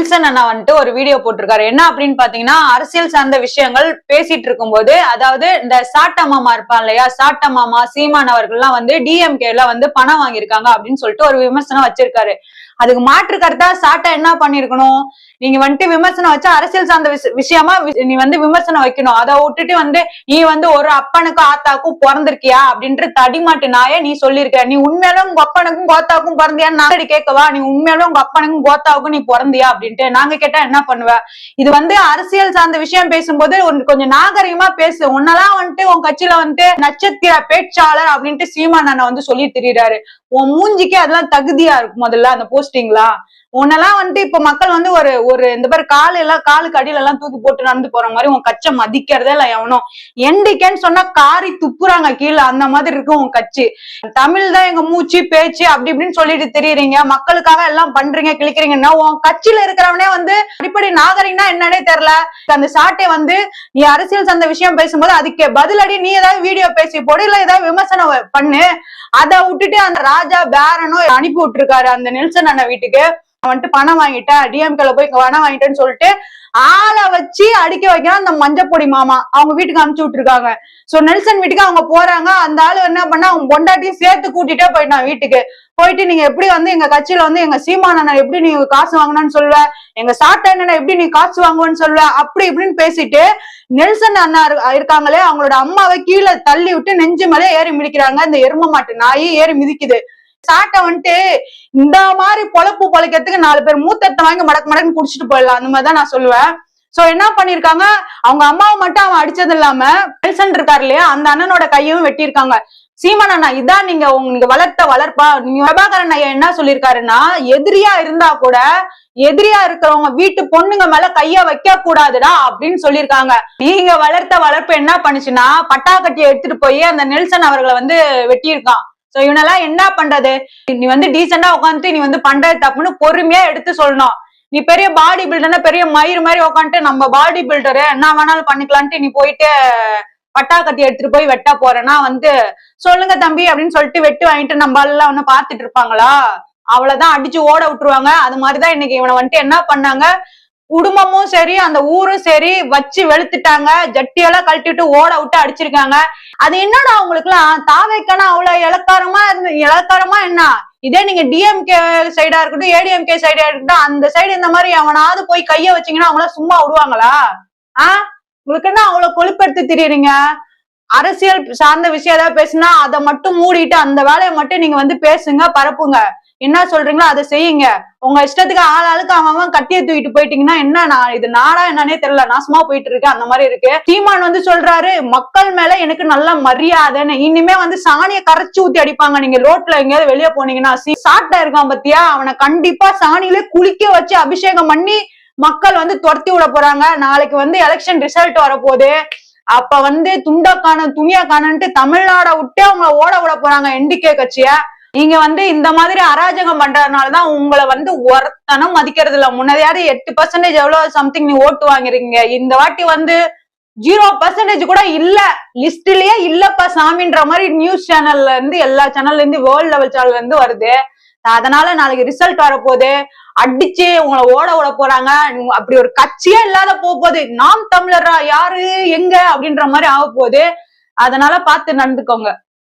Nelson அண்ணா வந்துட்டு ஒரு video போட்டிருக்காரு. என்ன அப்படின்னு பாத்தீங்கன்னா, அரசியல் சார்ந்த விஷயங்கள் பேசிட்டு இருக்கும்போது, அதாவது இந்த சாட்ட மாமா இருப்பான் இல்லையா, சாட்ட மாமா சீமான் அவர்கள்லாம் வந்து டிஎம்கேல வந்து பணம் வாங்கியிருக்காங்க அப்படின்னு சொல்லிட்டு ஒரு விமர்சனம் வச்சிருக்காரு. அதுக்கு மாற்று கருத்தா சாட்டா என்ன பண்ணிருக்கணும், நீங்க வந்துட்டு விமர்சனம் வச்சா அரசியல் சார்ந்த விஷயமா நீ வந்து விமர்சனம் வைக்கணும். அதை விட்டுட்டு வந்து நீ வந்து ஒரு அப்பனுக்கும் ஆத்தாக்கும் பிறந்திருக்கியா அப்படின்ற தடிமாட்டு நாய நீ சொல்லியிருக்க. நீ உண்மையிலும் உங்க அப்பனுக்கும் கோத்தாவுக்கும் பிறந்தியான்னு நாடி கேட்கவா? நீ உண்மையிலும் உங்க அப்பனுக்கும் கோத்தாவுக்கும் நீ பிறந்தியா அப்படின்ட்டு நாங்க கேட்டா என்ன பண்ணுவ? இது வந்து அரசியல் சார்ந்த விஷயம் பேசும்போது கொஞ்சம் நாகரிகமா பேசு. உன்னெல்லாம் வந்துட்டு உன் கட்சியில வந்துட்டு நட்சத்திர பேச்சாளர் அப்படின்ட்டு சீமான் அண்ணன் வந்து சொல்லி திரியிறாரு. உன் மூஞ்சிக்கு அதெல்லாம் தகுதியா இருக்கும் முதல்ல அந்த போஸ்டிங்களா? உன்னெல்லாம் வந்துட்டு இப்ப மக்கள் வந்து ஒரு இந்த மாதிரி காலுக்கு அடியில எல்லாம் தூக்கி போட்டு நடந்து போற மாதிரி உன் கட்சை மதிக்கிறதே இல்ல எவனும். என்டிகேன்னு சொன்னா காரி துப்புறாங்க கீழே, அந்த மாதிரி இருக்கும் உன் கட்சி. தமிழ் தான் எங்க மூச்சு பேச்சு அப்படி இப்படின்னு சொல்லிட்டு தெரியுறீங்க, மக்களுக்காக எல்லாம் பண்றீங்க கிளிக்கிறீங்கன்னா உன் கட்சியில இருக்கிறவனே வந்து அடிப்படை நாகரிகம்னா என்னன்னே தெரியல. அந்த சாட்டை வந்து நீ அரசியல் சார்ந்த விஷயம் பேசும்போது அதுக்கு பதிலடி நீ ஏதாவது வீடியோ பேசி போடு, இல்ல ஏதாவது விமர்சனம் பண்ணு. அதை விட்டுட்டு அந்த ராஜா பேரனும் அனுப்பி விட்டுருக்காரு அந்த நெல்சன் அண்ணன் வீட்டுக்கு. வந்துட்டு பணம் வாங்கிட்டேன், டிஎம்கேல போய் பணம் வாங்கிட்டேன்னு சொல்லிட்டு ஆளை வச்சு அடிக்க வைக்கிறான் அந்த மஞ்சப்பொடி மாமா. அவங்க வீட்டுக்கு அனுப்பிச்சு விட்டுருக்காங்க. சோ நெல்சன் வீட்டுக்கு அவங்க போறாங்க. அந்த ஆளு என்ன பண்ணா அவங்க பொண்டாட்டியும் சேர்த்து கூட்டிட்டே போயிட்டான் வீட்டுக்கு. போயிட்டு நீங்க எப்படி வந்து எங்க கட்சியில வந்து எங்க சீமான் அண்ணன் எப்படி நீங்க காசு வாங்கணும்னு சொல்லுவ, எங்க சாட்டை அண்ணன் எப்படி நீ காசு வாங்குவேன்னு சொல்லுவ, அப்படி இப்படின்னு பேசிட்டு நெல்சன் அண்ணா இருக்காங்களே அவங்களோட அம்மாவை கீழே தள்ளி விட்டு நெஞ்சு மேலே ஏறி மிதிக்கிறாங்க. இந்த எரும மாட்டு நாய் ஏறி மிதிக்குது. சாட்டை வந்துட்டு இந்த மாதிரி பொழப்பு பொழைக்கிறதுக்கு 4 பேர் மூத்தத்தை வாங்கி மடக்கு குடிச்சிட்டு போயிடலாம், அந்த மாதிரிதான் நான் சொல்லுவேன். சோ என்ன பண்ணிருக்காங்க, அவங்க அம்மாவை மட்டும் அவன் அடிச்சது இல்லாம நெல்சன் இருக்காரு இல்லையா அந்த அண்ணனோட கையும் வெட்டியிருக்காங்க. சீமான் அண்ணா இதான் நீங்க வளர்த்த வளர்ப்பா. நீங்க பிரபாகரன் ஐயா என்ன சொல்லியிருக்காருன்னா, எதிரியா இருந்தா கூட எதிரியா இருக்கிறவங்க வீட்டு பொண்ணுங்க மேல கைய வைக்க கூடாதுடா அப்படின்னு சொல்லியிருக்காங்க. நீங்க வளர்த்த வளர்ப்பு என்ன பண்ணுச்சுன்னா, பட்டாக்கட்டியை எடுத்துட்டு போய் அந்த நெல்சன் அவர்களை வந்து வெட்டியிருக்கான். சோ இவனெல்லாம் என்ன பண்றது? நீ வந்து டீசெண்டா உட்காந்துட்டு நீ வந்து பண்றது தப்புன்னு பொறுமையா எடுத்து சொல்லணும். நீ பெரிய பாடி பில்டர்னா பெரிய மயிர் மாதிரி உட்காந்துட்டு நம்ம பாடி பில்டரு என்ன வேணாலும் பண்ணிக்கலான்ட்டு நீ போயிட்டு பட்டாக்கட்டி எடுத்துட்டு போய் வெட்ட போறேன்னா வந்து சொல்லுங்க தம்பி அப்படின்னு சொல்லிட்டு வெட்டு வாங்கிட்டு நம்ம எல்லாம் ஒண்ணு பாத்துட்டு இருப்பாங்களா? அவ்வளவுதான், அடிச்சு ஓட விட்டுருவாங்க. அது மாதிரிதான் இன்னைக்கு இவனை வந்துட்டு என்ன பண்ணாங்க, குடும்பமும் சரி அந்த ஊரும் சரி வச்சு வெளுத்துட்டாங்க. ஜட்டியெல்லாம் கழட்டிட்டு ஓட விட்டு அடிச்சிருக்காங்க. அது என்னடா அவங்களுக்கு எல்லாம் தாவைக்கான அவ்வளவு இலக்காரமா என்ன? இதே நீங்க டிஎம்கே சைடா இருக்கட்டும் ஏடிஎம்கே சைடா இருக்கட்டும் அந்த சைடு இந்த மாதிரி அவனாவது போய் கைய வச்சீங்கன்னா அவங்கள சும்மா விடுவாங்களா? உங்களுக்கு என்ன அவ்வளவு கொழுப்பெடுத்து திரியுறீங்க? அரசியல் சார்ந்த விஷயம் ஏதாவது பேசுனா அதை மட்டும் மூடிட்டு அந்த வேலையை மட்டும் நீங்க வந்து பேசுங்க, பரப்புங்க. என்ன சொல்றீங்களோ அதை செய்யுங்க. உங்க இஷ்டத்துக்கு ஆளுக்கு அவன் கட்டியை தூக்கிட்டு போயிட்டீங்கன்னா என்ன இது நாடா என்னன்னே தெரியல, நாசமா போயிட்டு இருக்கு. அந்த மாதிரி இருக்கு. சீமான் வந்து சொல்றாரு மக்கள் மேல எனக்கு நல்ல மரியாதைன்னு. இனிமே வந்து சாணியை கரைச்சு ஊத்தி அடிப்பாங்க. நீங்க ரோட்ல எங்கேயாவது வெளியே போனீங்கன்னா சாட்டை இருக்கான் பத்தியா, அவனை கண்டிப்பா சாணியில குளிக்க வச்சு அபிஷேகம் பண்ணி மக்கள் வந்து துரத்தி விட போறாங்க. நாளைக்கு வந்து எலெக்ஷன் ரிசல்ட் வரப்போகுது. அப்ப வந்து துணியா காணன்ட்டு தமிழ்நாட விட்டே அவங்க ஓட விட போறாங்க என்டிகே கட்சிய. நீங்க வந்து இந்த மாதிரி அராஜகம் பண்றதுனாலதான் உங்களை வந்து ஒருத்தனும் மதிக்கிறது இல்ல. முன்னதையாவது 8% எவ்வளவு சம்திங் நீ ஓட்டு வாங்கிருக்கீங்க. இந்த வாட்டி வந்து 0% கூட இல்ல, லிஸ்ட்லயே இல்லப்பா சாமின்ற மாதிரி நியூஸ் சேனல்ல இருந்து எல்லா சேனல்ல இருந்து வேர்ல்ட் லெவல் சேனல்ல இருந்து வருது. அதனால நாளைக்கு ரிசல்ட் வரப்போகுது, அடிச்சு உங்களை ஓட விட போறாங்க. அப்படி ஒரு கட்சியே இல்லாத போகுது. நாம் தமிழரா யாரு எங்க அப்படின்ற மாதிரி ஆக போகுது. அதனால பார்த்து நடந்துக்கோங்க.